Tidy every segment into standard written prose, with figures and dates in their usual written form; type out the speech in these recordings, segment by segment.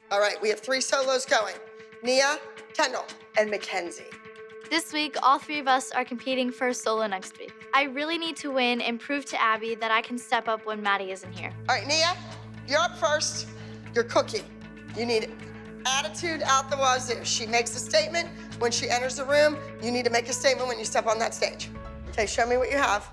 All right, we have 3 solos going. Nia, Kendall, and Mackenzie. This week, all 3 of us are competing for a solo next week. I really need to win and prove to Abby that I can step up when Maddie isn't here. All right, Nia, you're up first. You're Cookie. You need attitude out the wazoo. She makes a statement when she enters the room. You need to make a statement when you step on that stage. Okay, show me what you have.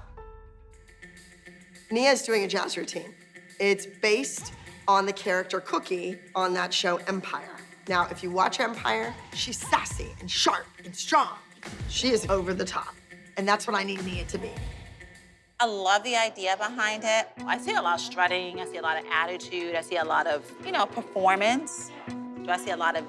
Nia is doing a jazz routine. It's based on the character Cookie on that show Empire. Now, if you watch Empire, she's sassy and sharp and strong. She is over the top, and that's what I need Nia to be. I love the idea behind it. I see a lot of strutting, I see a lot of attitude, I see a lot of, performance. Do I see a lot of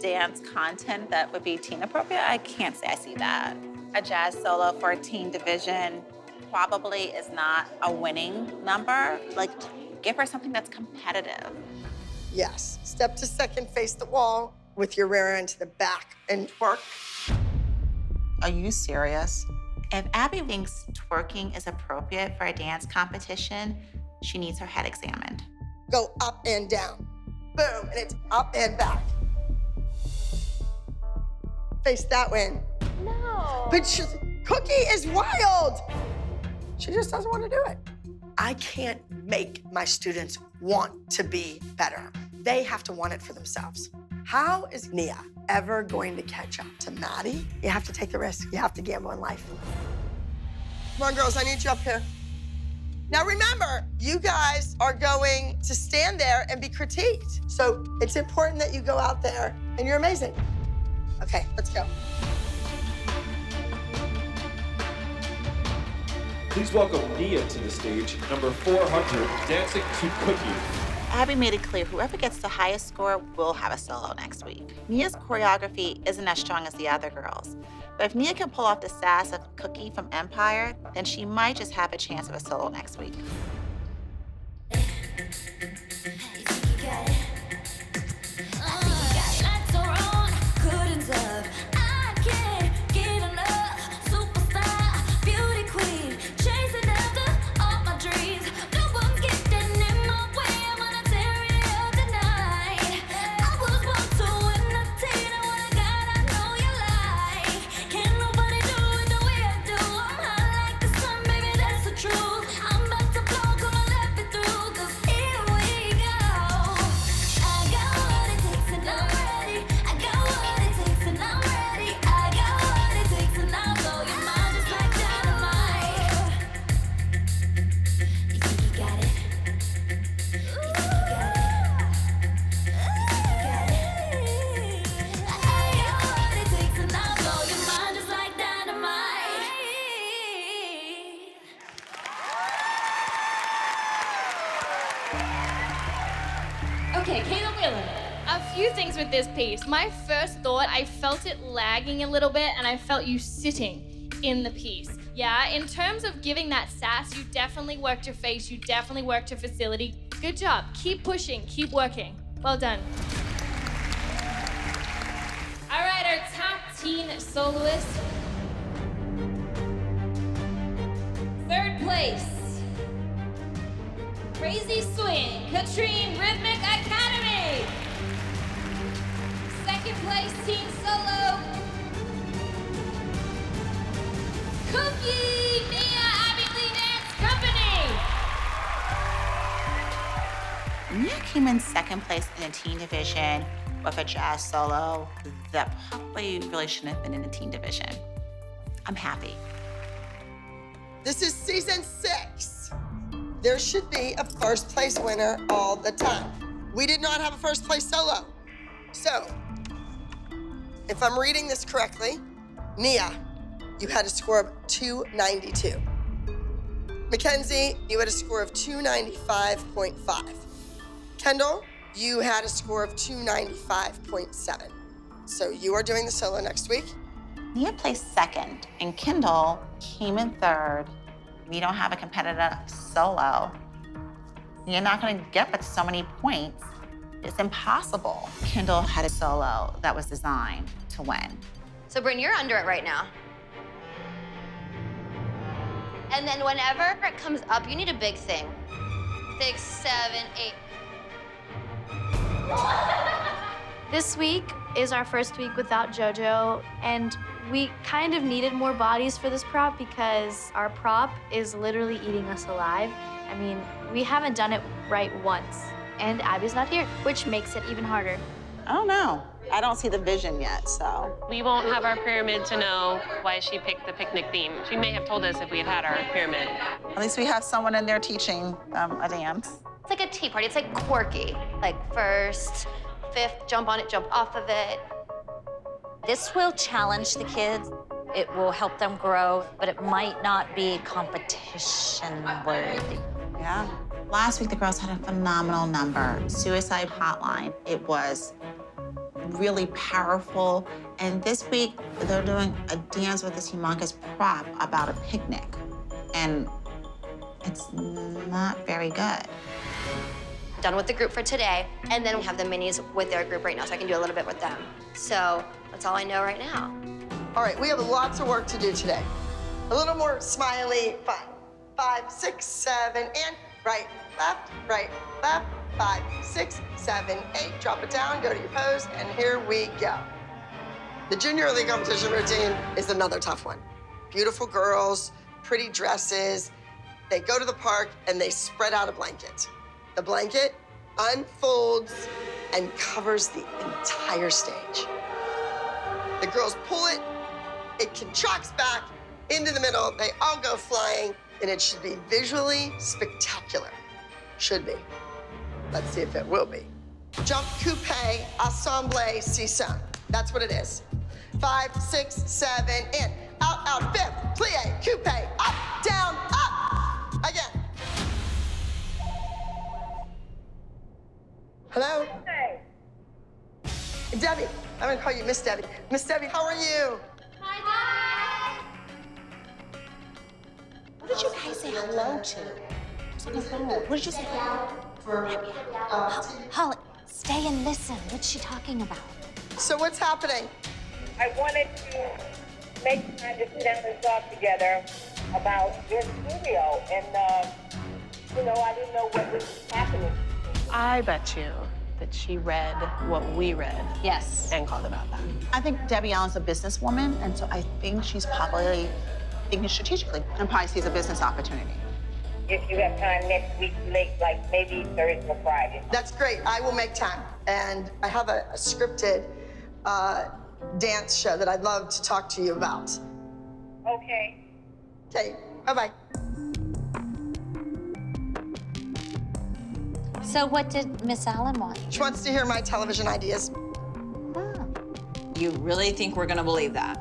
dance content that would be teen appropriate? I can't say I see that. A jazz solo for a teen division probably is not a winning number. Like, give her something that's competitive. Yes, step to second, face the wall with your rear end to the back and twerk. Are you serious? If Abby thinks twerking is appropriate for a dance competition, she needs her head examined. Go up and down. Boom, and it's up and back. Face that way. No. But Cookie is wild. She just doesn't want to do it. I can't make my students want to be better. They have to want it for themselves. How is Nia ever going to catch up to Maddie? You have to take the risk. You have to gamble in life. Come on, girls, I need you up here. Now remember, you guys are going to stand there and be critiqued. So it's important that you go out there and you're amazing. Okay, let's go. Please welcome Nia to the stage, number 400, dancing to Cookie. Abby made it clear whoever gets the highest score will have a solo next week. Nia's choreography isn't as strong as the other girls, but if Nia can pull off the sass of Cookie from Empire, then she might just have a chance of a solo next week. With this piece. My first thought, I felt it lagging a little bit and I felt you sitting in the piece. Yeah, in terms of giving that sass, you definitely worked your face, you definitely worked your facility. Good job, keep pushing, keep working. Well done. All right, our top teen soloist. Third place, Crazy Swing, Katrine Rhythmic Academy. Second place, teen solo, Cookie Nia Abby Lee Dance Company. Nia came in second place in the teen division with a jazz solo that probably really shouldn't have been in the teen division. I'm happy. This is season 6. There should be a first place winner all the time. We did not have a first place solo. So, if I'm reading this correctly, Nia, you had a score of 292. Mackenzie, you had a score of 295.5. Kendall, you had a score of 295.7. So you are doing the solo next week. Nia placed second, and Kendall came in third. We don't have a competitive solo. You're not gonna get but so many points. It's impossible. Kendall had a solo that was designed to win. So Bryn, you're under it right now. And then whenever it comes up, you need a big thing. 6, 7, 8. This week is our first week without JoJo, and we kind of needed more bodies for this prop because our prop is literally eating us alive. I mean, we haven't done it right once, and Abby's not here, which makes it even harder. I don't know. I don't see the vision yet, so. We won't have our pyramid to know why she picked the picnic theme. She may have told us if we had had our pyramid. At least we have someone in there teaching a dance. It's like a tea party. It's like quirky. Like first, fifth, jump on it, jump off of it. This will challenge the kids. It will help them grow, but it might not be competition worthy. Yeah. Last week, the girls had a phenomenal number. Suicide hotline. It was really powerful. And this week, they're doing a dance with this humongous prop about a picnic. And it's not very good. Done with the group for today, and then we have the minis with their group right now, so I can do a little bit with them. So that's all I know right now. All right, we have lots of work to do today. A little more smiley fun. 5, 6, 7, and right, left, 5, 6, 7, 8. Drop it down, go to your pose, and here we go. The junior early competition routine is another tough one. Beautiful girls, pretty dresses. They go to the park and they spread out a blanket. The blanket unfolds and covers the entire stage. The girls pull it, it contracts back into the middle, they all go flying, and it should be visually spectacular. Should be. Let's see if it will be. Jump, coupe, assemble, sisson. That's what it is. 5, 6, 7, in. Out, 5th, plie, coupe, up, down, up. Again. Hello? Hey. Debbie. I'm gonna call you Miss Debbie. Miss Debbie, how are you? Hi. What did you guys say hello to? Who's on the phone? What did you say hello to? Holly, stay and listen. What's she talking about? So what's happening? I wanted to make time to sit down and talk together about your studio, and I didn't know what was happening. I bet you that she read what we read. Yes. And called about that. I think Debbie Allen's a businesswoman, and so I think she's probably thinking strategically and probably sees a business opportunity. If you have time next week, like maybe Thursday or Friday. That's great. I will make time. And I have a scripted dance show that I'd love to talk to you about. Okay. Okay, bye-bye. So what did Miss Allen want? She wants to hear my television ideas. You really think we're gonna believe that?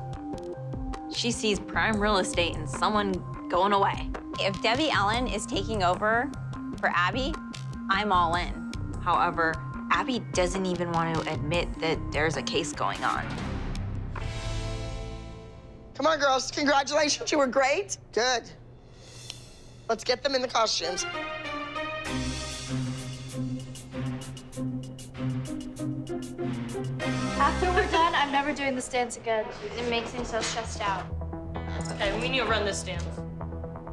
She sees prime real estate and someone going away. If Debbie Allen is taking over for Abby, I'm all in. However, Abby doesn't even want to admit that there's a case going on. Come on, girls. Congratulations. You were great. Good. Let's get them in the costumes. After we're done, I'm never doing this dance again. It makes me so stressed out. Okay, we need to run this dance.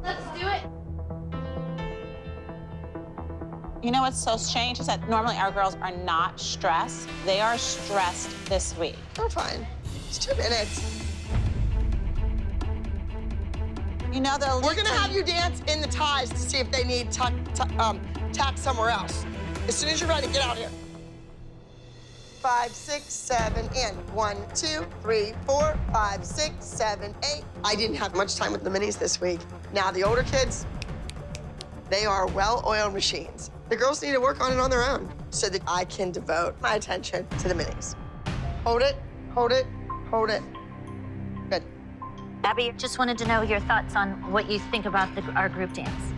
Let's do it. You know what's so strange is that normally our girls are not stressed. They are stressed this week. We're fine. It's 2 minutes. You know, We're gonna have you dance in the ties to see if they need tack somewhere else. As soon as you're ready, get out here. 5, 6, 7, in. 1, 2, 3, 4, 5, 6, 7, 8. I didn't have much time with the minis this week. Now, the older kids, they are well-oiled machines. The girls need to work on it on their own so that I can devote my attention to the minis. Hold it, hold it, hold it. Good. Abby, just wanted to know your thoughts on what you think about our group dance.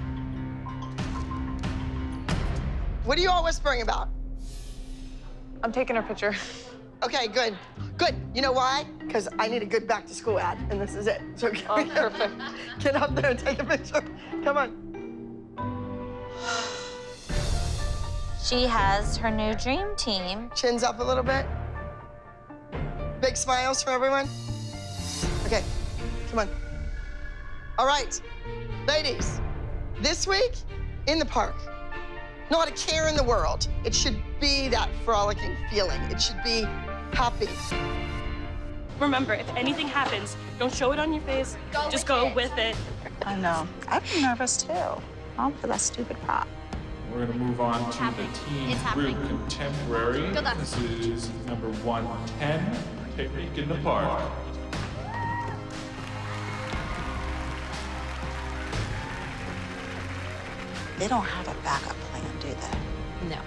What are you all whispering about? I'm taking her picture. Okay, good. Good. You know why? Because I need a good back-to-school ad, and this is it. So perfect. Get up there and take a picture. Come on. She has her new dream team. Chins up a little bit. Big smiles from everyone. Okay, come on. All right, ladies, this week in the park, not a care in the world. It should be that frolicking feeling. It should be happy. Remember, if anything happens, don't show it on your face. Just go with it. I know. I'd be nervous too. All for that stupid prop. We're gonna move on to the teen group contemporary. This is number 110, Picnic in the Park. They don't have a backup plan, do they? No.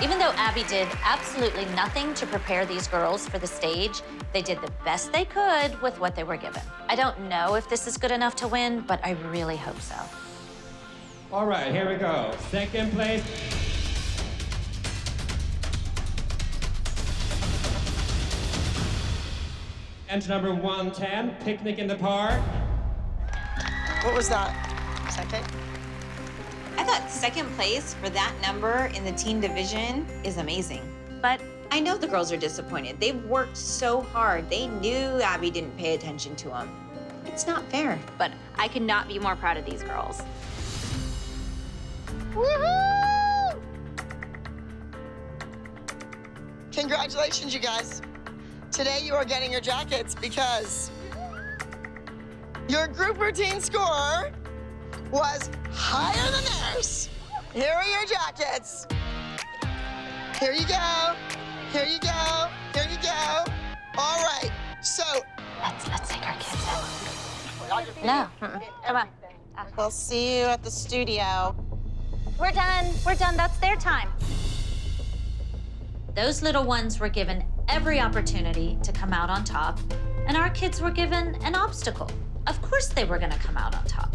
Even though Abby did absolutely nothing to prepare these girls for the stage, they did the best they could with what they were given. I don't know if this is good enough to win, but I really hope so. All right, here we go. Second place. And number 110, Picnic in the Park. What was that? Second? I thought second place for that number in the teen division is amazing. But I know the girls are disappointed. They've worked so hard. They knew Abby didn't pay attention to them. It's not fair. But I could not be more proud of these girls. Woohoo! Congratulations, you guys. Today you are getting your jackets because your group routine score was higher than theirs. Here are your jackets. Here you go. Here you go. Here you go. All right. So Let's take our kids in. No. Come on. We'll see you at the studio. We're done. We're done. That's their time. Those little ones were given every opportunity to come out on top, and our kids were given an obstacle. Of course they were gonna come out on top.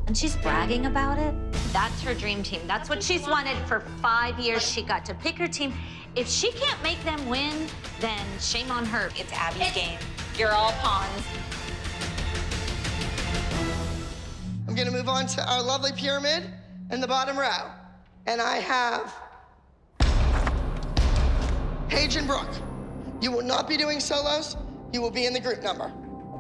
And she's bragging about it. That's her dream team. That's what she's wanted for 5 years. She got to pick her team. If she can't make them win, then shame on her. It's Abby's game. You're all pawns. I'm gonna move on to our lovely pyramid in the bottom row. And I have Paige and Brooke. You will not be doing solos. You will be in the group number.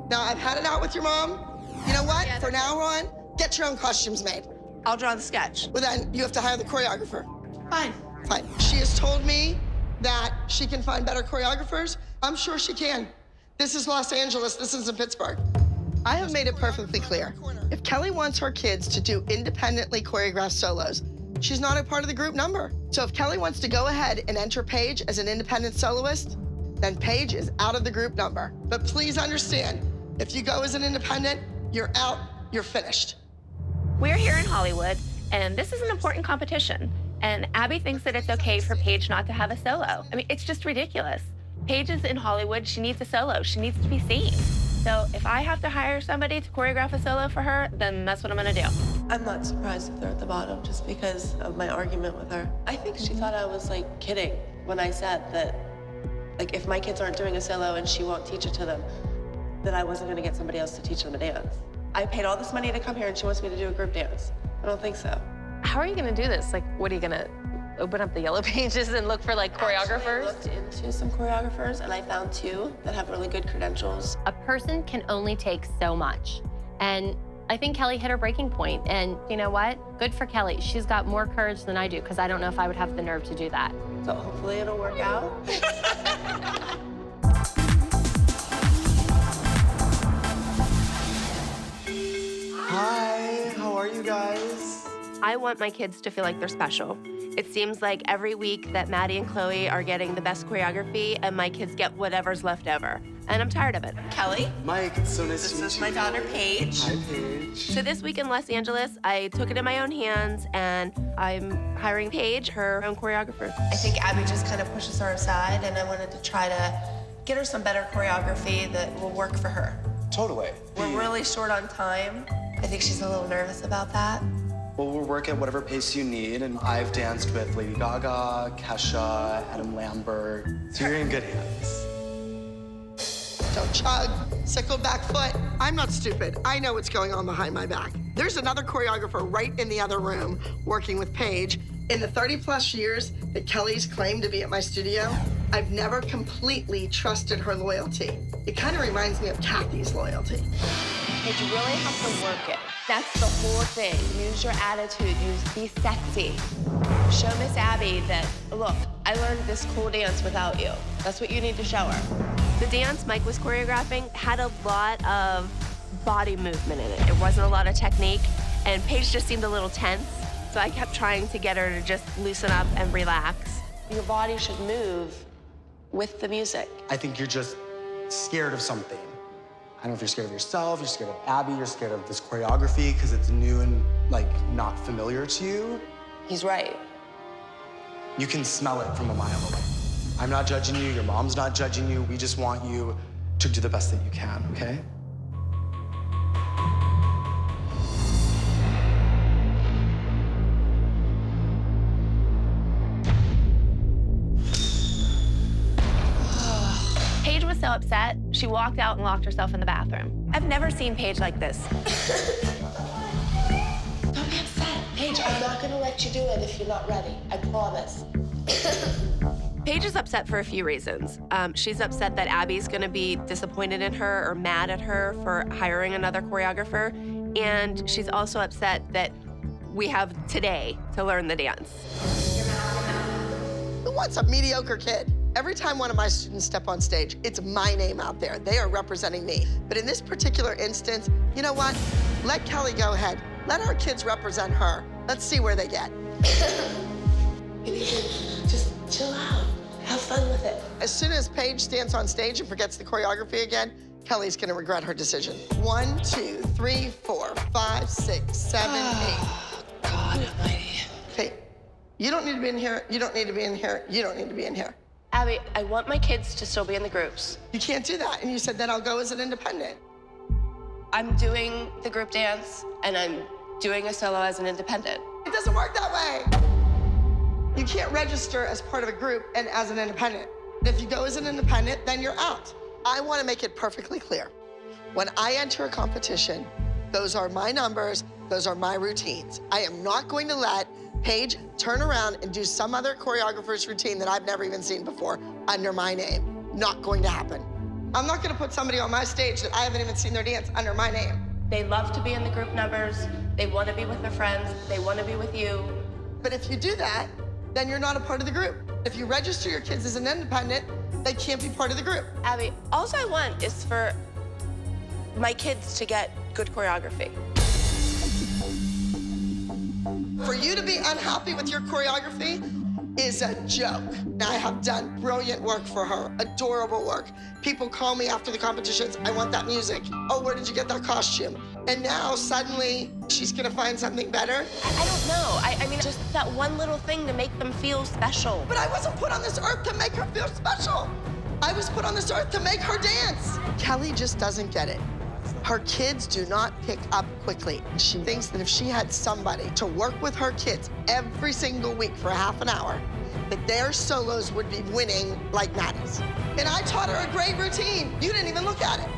Now, I've had it out with your mom. You know what? For now on, get your own costumes made. I'll draw the sketch. Well, then you have to hire the choreographer. Fine. Fine. She has told me that she can find better choreographers. I'm sure she can. This is Los Angeles. This isn't Pittsburgh. I have made it perfectly clear. If Kelly wants her kids to do independently choreographed solos, she's not a part of the group number. So if Kelly wants to go ahead and enter Paige as an independent soloist, then Paige is out of the group number. But please understand, if you go as an independent, you're out, you're finished. We're here in Hollywood, and this is an important competition. And Abby thinks that it's okay for Paige not to have a solo. I mean, it's just ridiculous. Paige is in Hollywood, she needs a solo, she needs to be seen. So if I have to hire somebody to choreograph a solo for her, then that's what I'm gonna do. I'm not surprised if they're at the bottom just because of my argument with her. I think she thought I was like kidding when I said that, like, if my kids aren't doing a solo and she won't teach it to them, that I wasn't gonna get somebody else to teach them a dance. I paid all this money to come here and she wants me to do a group dance. I don't think so. How are you gonna do this? Like, what are you gonna open up the yellow pages and look for like choreographers? I looked into some choreographers and I found 2 that have really good credentials. A person can only take so much. And I think Kelly hit her breaking point. And you know what? Good for Kelly. She's got more courage than I do, because I don't know if I would have the nerve to do that. So hopefully it'll work out. Hi, how are you guys? I want my kids to feel like they're special. It seems like every week that Maddie and Chloe are getting the best choreography and my kids get whatever's left over. And I'm tired of it. Kelly. Mike, it's so nice to meet you. This is my daughter, Paige. Hi, Paige. So this week in Los Angeles, I took it in my own hands and I'm hiring Paige, her own choreographer. I think Abby just kind of pushes her aside and I wanted to try to get her some better choreography that will work for her. Totally. We're really short on time. I think she's a little nervous about that. Well, we'll work at whatever pace you need, and I've danced with Lady Gaga, Kesha, Adam Lambert, so you're in good hands. Don't chug, sickle back foot. I'm not stupid. I know what's going on behind my back. There's another choreographer right in the other room working with Paige. In the 30+ years that Kelly's claimed to be at my studio, I've never completely trusted her loyalty. It kind of reminds me of Kathy's loyalty. But you really have to work it. That's the whole thing. Use your attitude, be sexy. Show Miss Abby that, look, I learned this cool dance without you. That's what you need to show her. The dance Mike was choreographing had a lot of body movement in it. It wasn't a lot of technique, and Paige just seemed a little tense, so I kept trying to get her to just loosen up and relax. Your body should move with the music. I think you're just scared of something. I don't know if you're scared of yourself, you're scared of Abby, you're scared of this choreography because it's new and, like, not familiar to you. He's right. You can smell it from a mile away. I'm not judging you, your mom's not judging you. We just want you to do the best that you can, okay? Paige was so upset, she walked out and locked herself in the bathroom. I've never seen Paige like this. Don't be upset. Paige, I'm not gonna let you do it if you're not ready. I promise. Paige is upset for a few reasons. She's upset that Abby's gonna be disappointed in her or mad at her for hiring another choreographer. And she's also upset that we have today to learn the dance. Who wants a mediocre kid? Every time one of my students step on stage, it's my name out there. They are representing me. But in this particular instance, you know what? Let Kelly go ahead. Let our kids represent her. Let's see where they get. You need to just chill out. Have fun with it. As soon as Paige stands on stage and forgets the choreography again, Kelly's gonna regret her decision. 1, 2, 3, 4, 5, 6, 7, 8. God almighty. Okay, you don't need to be in here, you don't need to be in here, you don't need to be in here. Abby, I want my kids to still be in the groups. You can't do that, and you said that I'll go as an independent. I'm doing the group dance, and I'm doing a solo as an independent. It doesn't work that way. You can't register as part of a group and as an independent. If you go as an independent, then you're out. I want to make it perfectly clear. When I enter a competition, those are my numbers, those are my routines. I am not going to let Paige turn around and do some other choreographer's routine that I've never even seen before under my name. Not going to happen. I'm not going to put somebody on my stage that I haven't even seen their dance under my name. They love to be in the group numbers. They want to be with their friends. They want to be with you. But if you do that, then you're not a part of the group. If you register your kids as an independent, they can't be part of the group. Abby, all I want is for my kids to get good choreography. For you to be unhappy with your choreography is a joke. I have done brilliant work for her, adorable work. People call me after the competitions, I want that music. Oh, where did you get that costume? And now suddenly she's gonna find something better? I don't know. I mean, just that one little thing to make them feel special. But I wasn't put on this earth to make her feel special. I was put on this earth to make her dance. Kelly just doesn't get it. Her kids do not pick up quickly. She thinks that if she had somebody to work with her kids every single week for half an hour, that their solos would be winning like Maddie's. And I taught her a great routine. You didn't even look at it.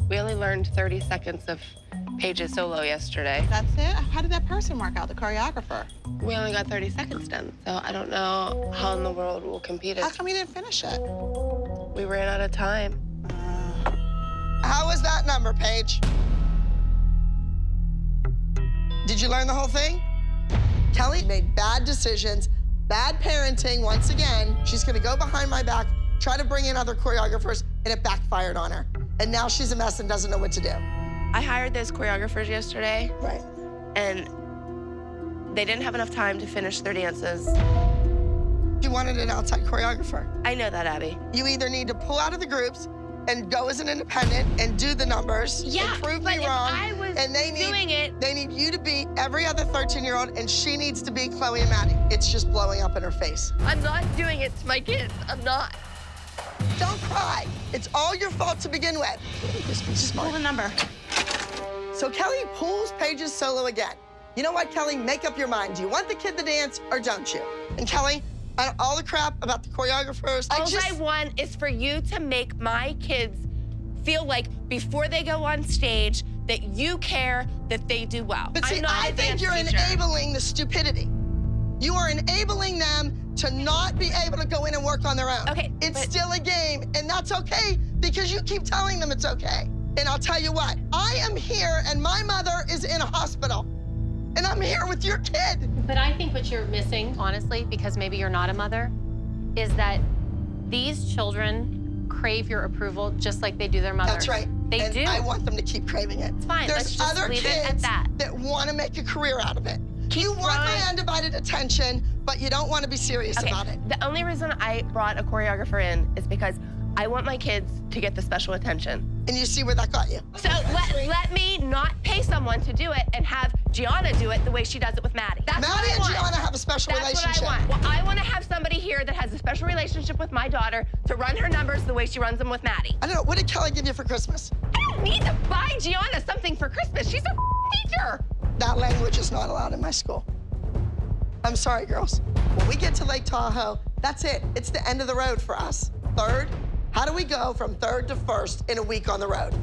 We only learned 30 seconds of Paige's solo yesterday. That's it? How did that person work out, the choreographer? We only got 30 seconds done, so I don't know how in the world we'll compete it. How come you didn't finish it? We ran out of time. How was that number, Paige? Did you learn the whole thing? Kelly made bad decisions, bad parenting once again. She's gonna go behind my back, try to bring in other choreographers, and it backfired on her. And now she's a mess and doesn't know what to do. I hired those choreographers yesterday. Right. And they didn't have enough time to finish their dances. You wanted an outside choreographer. I know that, Abby. You either need to pull out of the groups and go as an independent and do the numbers Yeah, and prove but me if wrong. I was and they need, doing it. They need you to beat every other 13-year-old, and she needs to beat Chloe and Maddie. It's just blowing up in her face. I'm not doing it to my kids. I'm not. Don't cry. It's all your fault to begin with. Just pull the number. So Kelly pulls Paige's solo again. You know what, Kelly? Make up your mind. Do you want the kid to dance or don't you? And Kelly, all the crap about the choreographers. All I want is for you to make my kids feel like before they go on stage that you care that they do well. But see, I think you're enabling the stupidity. You are enabling them to not be able to go in and work on their own. Okay, it's still a game, and that's okay because you keep telling them it's okay. And I'll tell you what, I am here and my mother is in a hospital, and I'm here with your kid. But I think what you're missing, honestly, because maybe you're not a mother, is that these children crave your approval just like they do their mothers. That's right. They do. I want them to keep craving it. It's fine. There's Let's just other leave it at kids that. that want to make a career out of it. You want my undivided attention, but you don't want to be serious about it. The only reason I brought a choreographer in is because I want my kids to get the special attention. And you see where that got you. So let me not pay someone to do it and have Gianna do it the way she does it with Maddie. That's Maddie what I and want. Gianna have a special relationship. That's what I want. Well, I want to have somebody here that has a special relationship with my daughter to run her numbers the way she runs them with Maddie. I don't know, what did Kelly give you for Christmas? I don't need to buy Gianna something for Christmas. She's a teacher. That language is not allowed in my school. I'm sorry, girls. When we get to Lake Tahoe, that's it. It's the end of the road for us. Third, how do we go from third to first in a week on the road?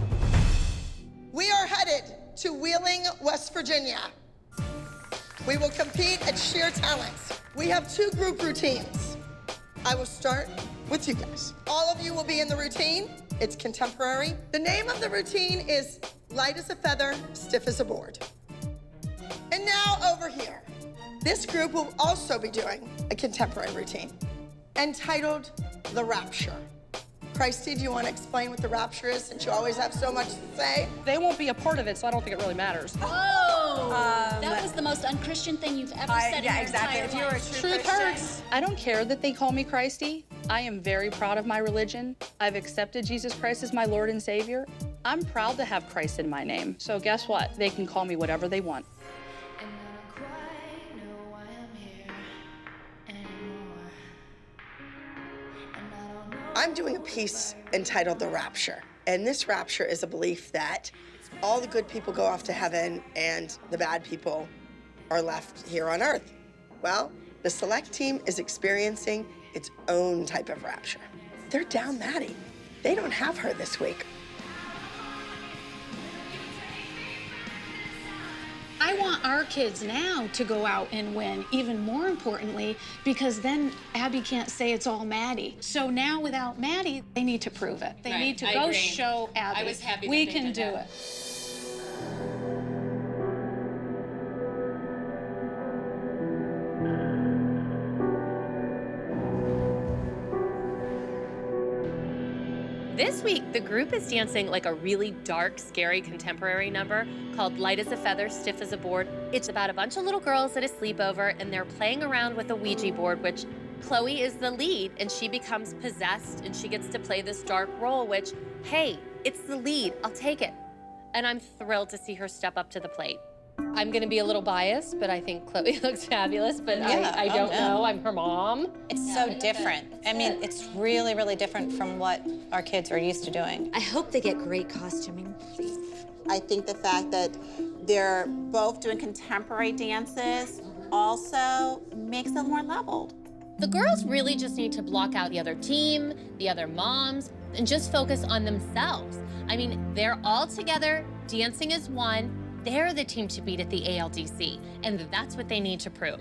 We are headed to Wheeling, West Virginia. We will compete at sheer talents. We have 2 group routines. I will start with you guys. All of you will be in the routine. It's contemporary. The name of the routine is light as a feather, stiff as a board. And now over here. This group will also be doing a contemporary routine entitled The Rapture. Christy, do you want to explain what The Rapture is, since you always have so much to say? They won't be a part of it, so I don't think it really matters. Oh, that was the most unchristian thing you've ever said in your entire life. If you're a truth hurts. I don't care that they call me Christy. I am very proud of my religion. I've accepted Jesus Christ as my Lord and Savior. I'm proud to have Christ in my name. So guess what? They can call me whatever they want. I'm doing a piece entitled The Rapture. And this rapture is a belief that all the good people go off to heaven and the bad people are left here on earth. Well, the select team is experiencing its own type of rapture. They're down Maddie. They don't have her this week. I want our kids now to go out and win, even more importantly, because then Abby can't say it's all Maddie. So now without Maddie, they need to prove it. They need to go show Abby. I was happy that we they can did do that. it. This week, the group is dancing like a really dark, scary contemporary number called Light as a Feather, Stiff as a Board. It's about a bunch of little girls at a sleepover, and they're playing around with a Ouija board, which Chloe is the lead, and she becomes possessed, and she gets to play this dark role, which, hey, it's the lead. I'll take it. And I'm thrilled to see her step up to the plate. I'm gonna be a little biased, but I think Chloe looks fabulous, but Yeah, I don't know. I'm her mom. It's so different. I mean, it's really, really different from what our kids are used to doing. I hope they get great costuming. I think the fact that they're both doing contemporary dances also makes them more leveled. The girls really just need to block out the other team, the other moms, and just focus on themselves. I mean, they're all together, dancing as one. They're the team to beat at the ALDC, and that's what they need to prove.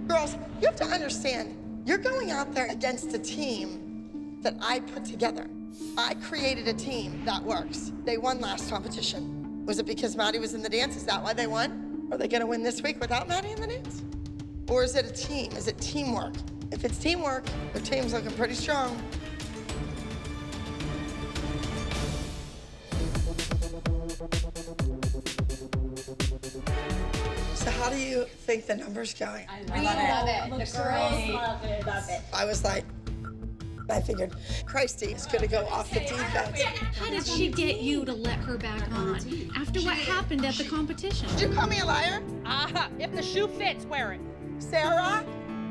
Girls, you have to understand, you're going out there against a team that I put together. I created a team that works. They won last competition. Was it because Maddie was in the dance? Is that why they won? Are they gonna win this week without Maddie in the dance? Or is it a team? Is it teamwork? If it's teamwork, the team's looking pretty strong. So how do you think the number's going? I love it. The girls love it. I was like, I figured Christy is gonna go off the defense. How did she get you to let her back on after what happened at the competition? Did you call me a liar? If the shoe fits, wear it. Sarah,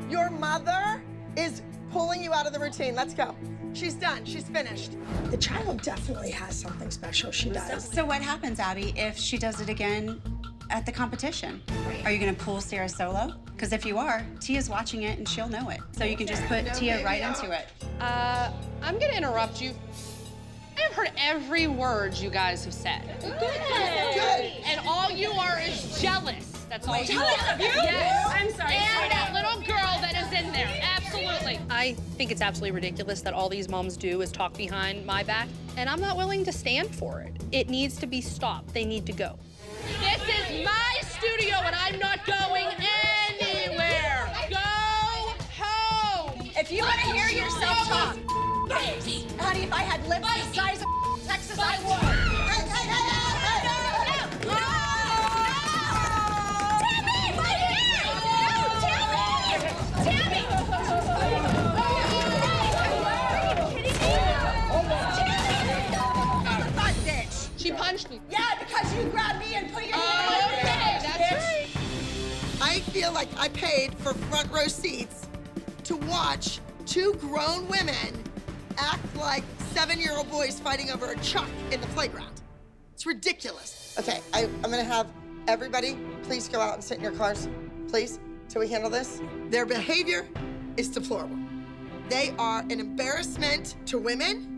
your mother is pulling you out of the routine. Let's go. She's done. She's finished. The child definitely has something special. She does. So what happens, Abby, if she does it again at the competition? Are you gonna pull Sarah solo? Because if you are, Tia's watching it and she'll know it. So you can just put Tia right into it. I'm gonna interrupt you. I have heard every word you guys have said. Good. And all you are is jealous. That's all you Jealous are. of you? Yes. I'm sorry. And that little girl that is in there. Absolutely. I think it's absolutely ridiculous that all these moms do is talk behind my back, and I'm not willing to stand for it. It needs to be stopped. They need to go. This is my studio and I'm not going anywhere. Go home. If you want to hear yourself talk, honey, if I had lips the size of Texas, I would. She punched me. Yeah, because you grabbed me and put your hand on your Okay, that's right. I feel like I paid for front row seats to watch two grown women act like 7-year-old boys fighting over a chuck in the playground. It's ridiculous. Okay, I'm gonna have everybody please go out and sit in your cars, please, till we handle this. Their behavior is deplorable. They are an embarrassment to women,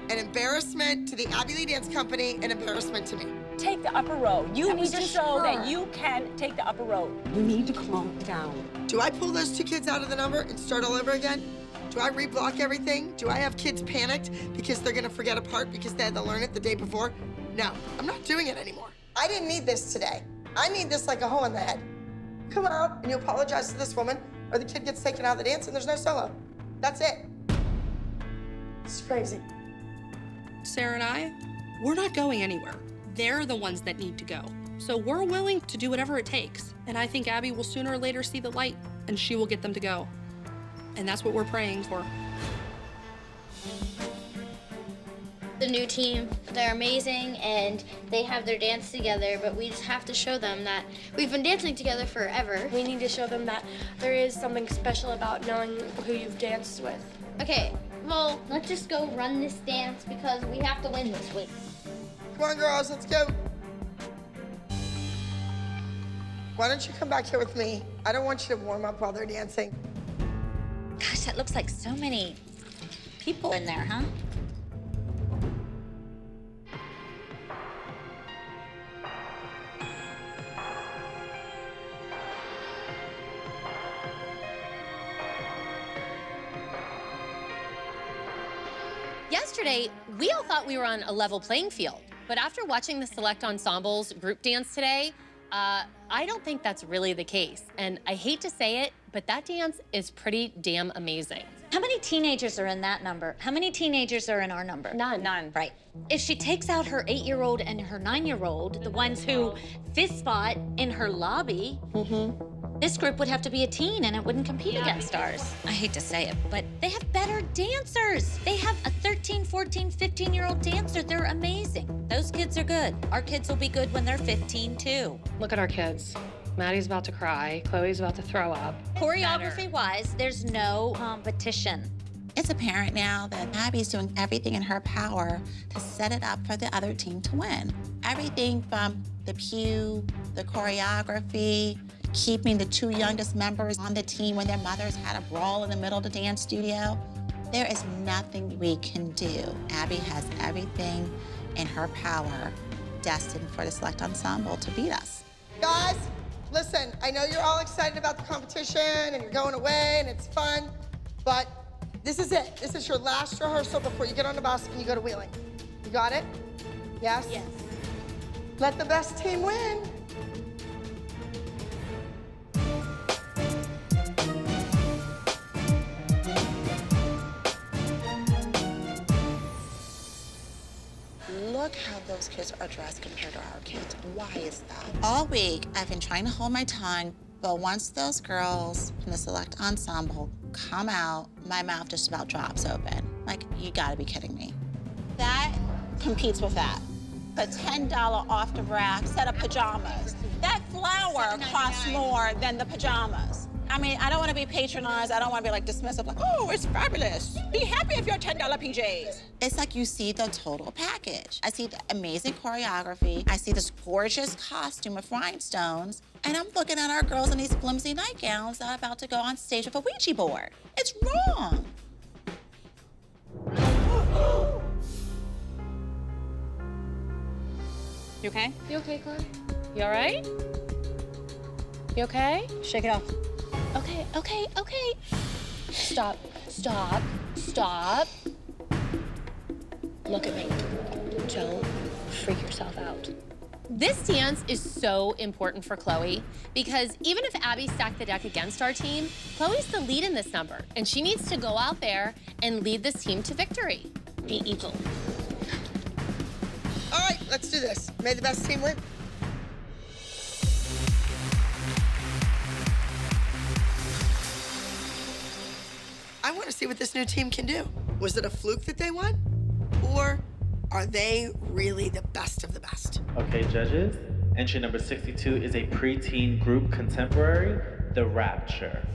an embarrassment to the Abbey Lee Dance Company, an embarrassment to me. Take the upper row. You need to show that you can take the upper row. You need to calm down. Do I pull those two kids out of the number and start all over again? Do I reblock everything? Do I have kids panicked because they're gonna forget a part because they had to learn it the day before? No, I'm not doing it anymore. I didn't need this today. I need this like a hole in the head. Come out and you apologize to this woman, or the kid gets taken out of the dance and there's no solo. That's it. It's crazy. Sarah and I, we're not going anywhere. They're the ones that need to go. So we're willing to do whatever it takes. And I think Abby will sooner or later see the light and she will get them to go. And that's what we're praying for. The new team, they're amazing and they have their dance together, but we just have to show them that we've been dancing together forever. We need to show them that there is something special about knowing who you've danced with. Okay, well, let's just go run this dance because we have to win this week. Come on, girls, let's go. Why don't you come back here with me? I don't want you to warm up while they're dancing. Gosh, that looks like so many people in there, huh? Yesterday, we all thought we were on a level playing field, but after watching the Select Ensembles group dance today, I don't think that's really the case. And I hate to say it, but that dance is pretty damn amazing. How many teenagers are in that number? How many teenagers are in our number? None. Right. If she takes out her 8-year-old and her 9-year-old, the ones who fist fought in her lobby, This group would have to be a teen and it wouldn't compete against ours. I hate to say it, but they have better dancers. They have a 13, 14, 15-year-old dancer. They're amazing. Those kids are good. Our kids will be good when they're 15, too. Look at our kids. Maddie's about to cry. Chloe's about to throw up. Choreography-wise, there's no competition. It's apparent now that Abby's doing everything in her power to set it up for the other team to win. Everything from the pew, the choreography, keeping the two youngest members on the team when their mothers had a brawl in the middle of the dance studio. There is nothing we can do. Abby has everything in her power destined for the select ensemble to beat us. Guys, listen, I know you're all excited about the competition and you're going away and it's fun, but this is it. This is your last rehearsal before you get on the bus and you go to Wheeling. You got it? Yes? Yes. Let the best team win. Look how those kids are dressed compared to our kids. Why is that? All week, I've been trying to hold my tongue, but once those girls in the select ensemble come out, my mouth just about drops open. Like, you gotta be kidding me. That competes with that. A $10 off the rack set of pajamas. That flower costs more than the pajamas. I mean, I don't want to be patronized. I don't want to be like dismissive, like, oh, it's fabulous. Be happy if you're $10 PJs. It's like you see the total package. I see the amazing choreography. I see this gorgeous costume of rhinestones. And I'm looking at our girls in these flimsy nightgowns that are about to go on stage with a Ouija board. It's wrong. You okay? You okay, Chloe? You all right? You okay? Shake it off. Okay, okay, okay. Stop, stop, stop. Look at me. Don't freak yourself out. This dance is so important for Chloe because even if Abby stacked the deck against our team, Chloe's the lead in this number, and she needs to go out there and lead this team to victory. Be evil. All right, let's do this. May the best team win. I want to see what this new team can do. Was it a fluke that they won? Or are they really the best of the best? Okay, judges. Entry number 62 is a preteen group contemporary, The Rapture.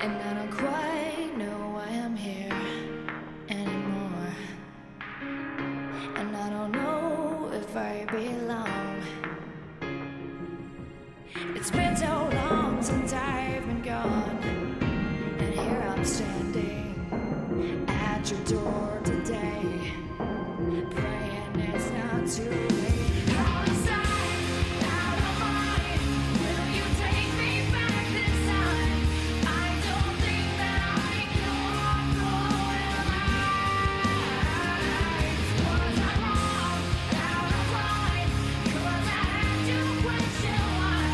And I don't quite know why I'm here anymore. And I don't know if I belong. It's been so long since I've been gone. And here I'm standing at your door today, praying it's not too late. Out of sight, out of mind, will you take me back this time? I don't think that I can walk away alive. Was I wrong, out of line? 'Cause I had to question why.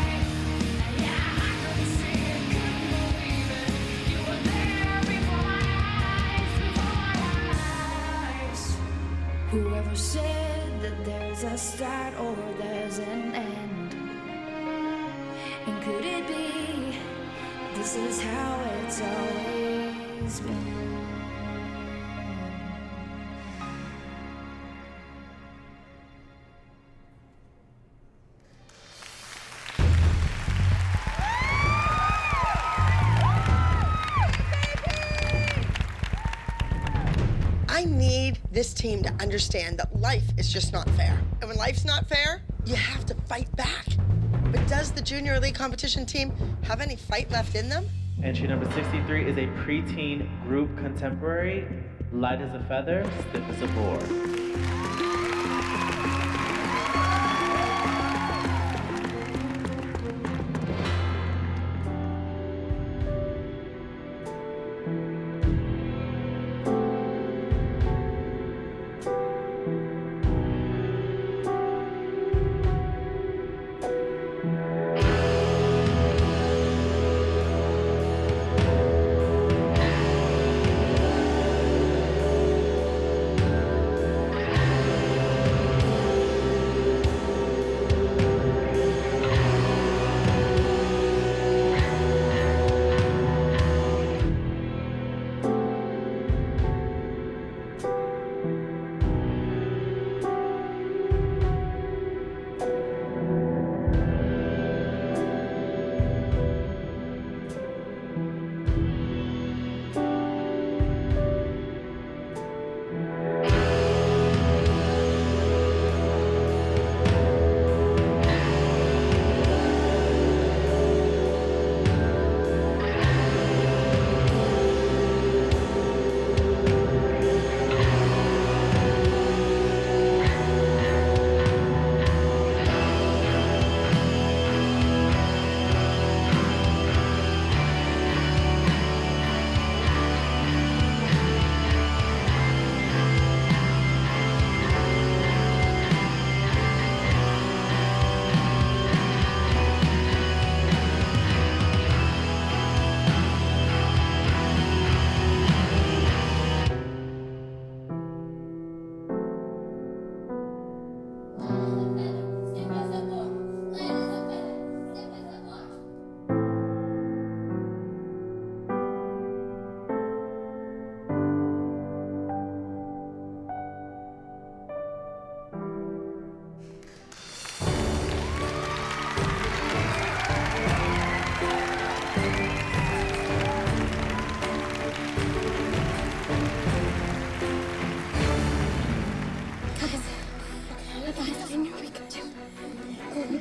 And yeah, I couldn't see it, couldn't believe it. You were there before my eyes. Whoever said that there's a start or there's an end? And could it be this is how it's always been? I need this team to understand that life is just not fair. And when life's not fair, you have to fight back. But does the Junior League competition team have any fight left in them? Entry number 63 is a preteen group contemporary, Light as a Feather, Stiff as a Board.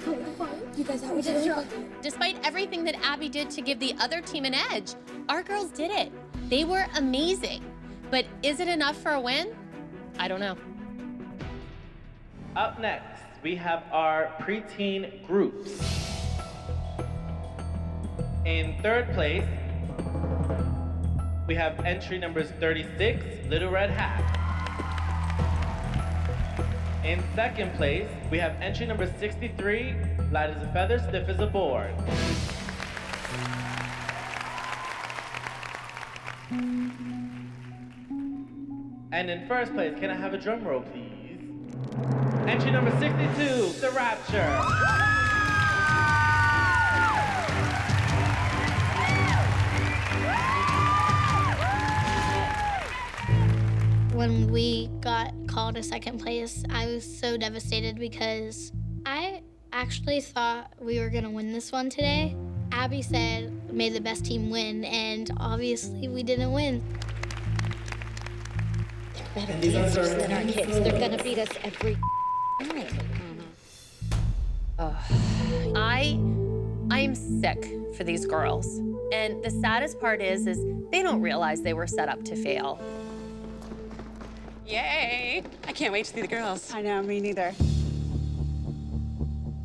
You guys out with it? Despite everything that Abby did to give the other team an edge, our girls did it. They were amazing. But is it enough for a win? I don't know. Up next, we have our preteen groups. In third place, we have entry numbers 36, Little Red Hat. In second place, we have entry number 63, Light as a Feather, Stiff as a Board. And in first place, can I have a drum roll, please? Entry number 62, The Rapture. When we got called to second place, I was so devastated because I actually thought we were gonna win this one today. Abby said, may the best team win, and obviously we didn't win. They're better teams than our kids. They're gonna beat us every night. I'm sick for these girls. And the saddest part is they don't realize they were set up to fail. Yay! I can't wait to see the girls. I know, me neither.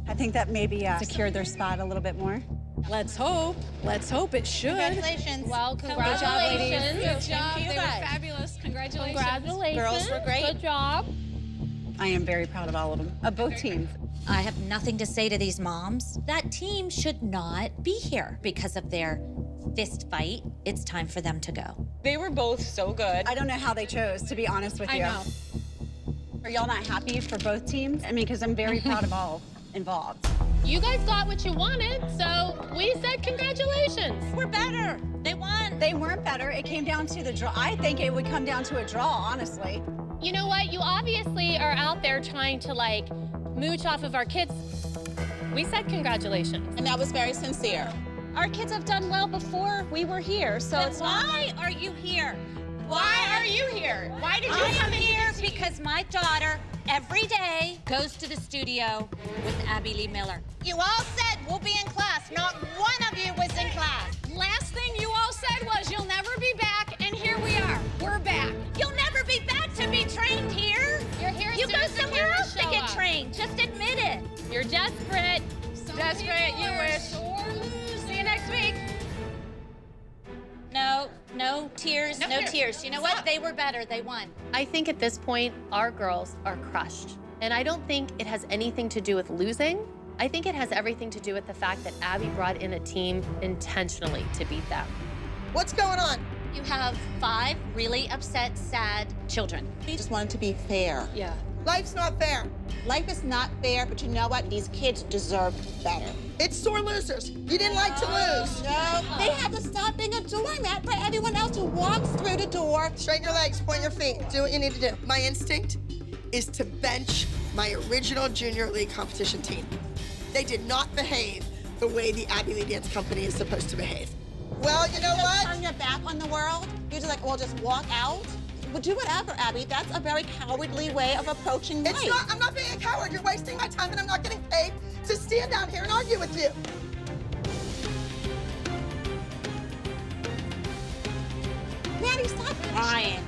I think that maybe secured their spot a little bit more. Let's hope. Let's hope it should. Congratulations. Well, congratulations. Good job. Thank you They were guys. fabulous. Congratulations. Congratulations. Girls were great. Good job. I am very proud of all of them, of both teams. I have nothing to say to these moms. That team should not be here because of their fist fight. It's time for them to go. They were both so good. I don't know how they chose, to be honest with you. I know. Are y'all not happy for both teams? I mean, because I'm very proud of all involved. You guys got what you wanted, so we said congratulations. We're better. They won. They weren't better. It came down to the draw. I think it would come down to a draw, honestly. You know what? You obviously are out there trying to like mooch off of our kids. We said congratulations. And that was very sincere. Our kids have done well before we were here, so But why are you here? Why are you here? Why did you I come am in here because my daughter every day goes to the studio with Abby Lee Miller. You all said we'll be in class. Not one of you was in class. Last thing you all said was you'll never be back, and here we are. We're back. You'll never be back to be trained here. You're here as You soon go as the somewhere cameras else to show get up. trained. Just admit it. You're desperate. Desperate, you wish. Sore lose. See you next week. No tears, no tears. You know what? They were better. They won. I think at this point, our girls are crushed. And I don't think it has anything to do with losing. I think it has everything to do with the fact that Abby brought in a team intentionally to beat them. What's going on? You have 5 really upset, sad children. We just wanted to be fair. Yeah. Life's not fair. Life is not fair, but you know what? These kids deserve better. It's sore losers. You didn't like to lose. No, they have to stop being a doormat for everyone else who walks through the door. Straighten your legs, point your feet, do what you need to do. My instinct is to bench my original junior league competition team. They did not behave the way the Abby Lee Dance Company is supposed to behave. Well, you know what? Turn your back on the world. You're just like, well, just walk out. Well, do whatever, Abby. That's a very cowardly way of approaching life. It's not, I'm not being a coward. You're wasting my time and I'm not getting paid to stand down here and argue with you. Maddie, stop crying.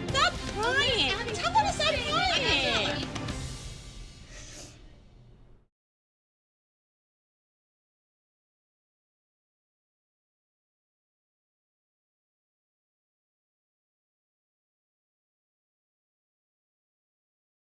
Stop crying. Tell her to stop crying.